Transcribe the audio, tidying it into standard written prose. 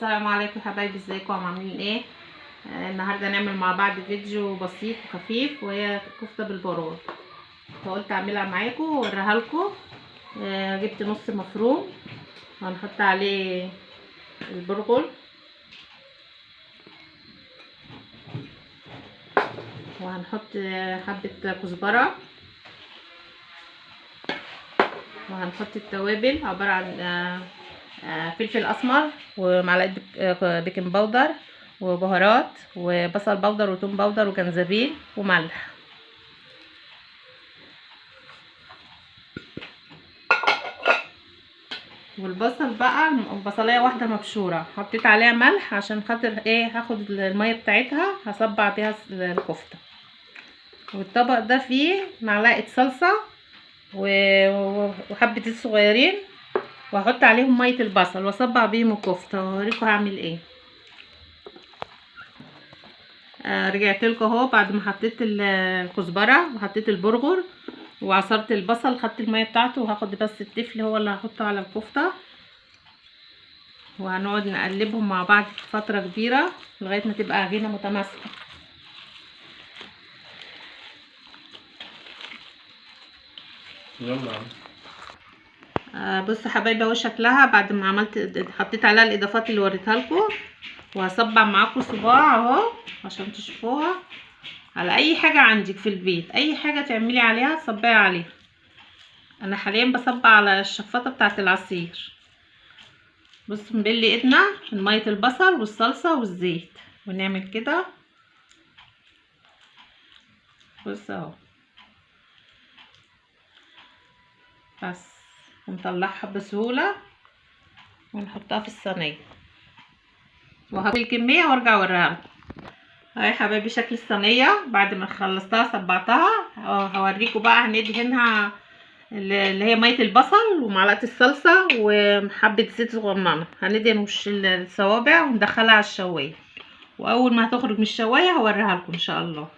السلام عليكم يا حبايبي، ازيكم عاملين ايه؟ النهارده هنعمل مع بعض فيديو بسيط وخفيف، وهي كفته بالبرغل. فقلت اعملها معاكم واوريها لكم. جبت نص مفروم وهنحط عليه البرغل، وهنحط حبه كزبره، وهنحط التوابل عباره عن فلفل اسمر ومعلقه بيكنج باودر وبهارات وبصل باودر وتوم باودر وجنزبيل وملح. والبصل بقى بصلايه واحده مبشوره حطيت عليها ملح عشان خاطر ايه، هاخد الميه بتاعتها هصبع بيها الكفته. والطبق ده فيه معلقه صلصه وحبه زيت صغيرين، وهحط عليهم ميه البصل واصبع بيهم الكفته واوريكم هعمل ايه. رجعت لكم اهو بعد ما حطيت الكزبره وحطيت البرغل وعصرت البصل، خدت الميه بتاعته وهاخد بس التفل هو اللي هحطه على الكفته، وهنقعد نقلبهم مع بعض فتره كبيره لغايه ما تبقى عجينه متماسكه. يلا. بصوا حبايبي اهو شكلها بعد ما عملت حطيت عليها الاضافات اللي وريتها لكم، وهصبع معاكم صباع اهو عشان تشوفوها على اي حاجه عندك في البيت، اي حاجه تعملي عليها صبعي عليها. انا حاليا بصبع على الشفاطه بتاعه العصير. بصوا نبلي ايدنا من ميه البصل والصلصه والزيت ونعمل كده. بص اهو بس، ونطلعها بسهوله ونحطها في الصينيه وهاكل الكميه وارجع اوريها لكم. اهي يا حبايبي شكل الصينيه بعد ما خلصتها صبعتها. هوريكم بقى هندهنها اللي هي ميه البصل ومعلقه الصلصه وحبه زيت صغننه، هندهن وش الصوابع وندخلها على الشوايه، واول ما هتخرج من الشوايه هوريها لكم ان شاء الله.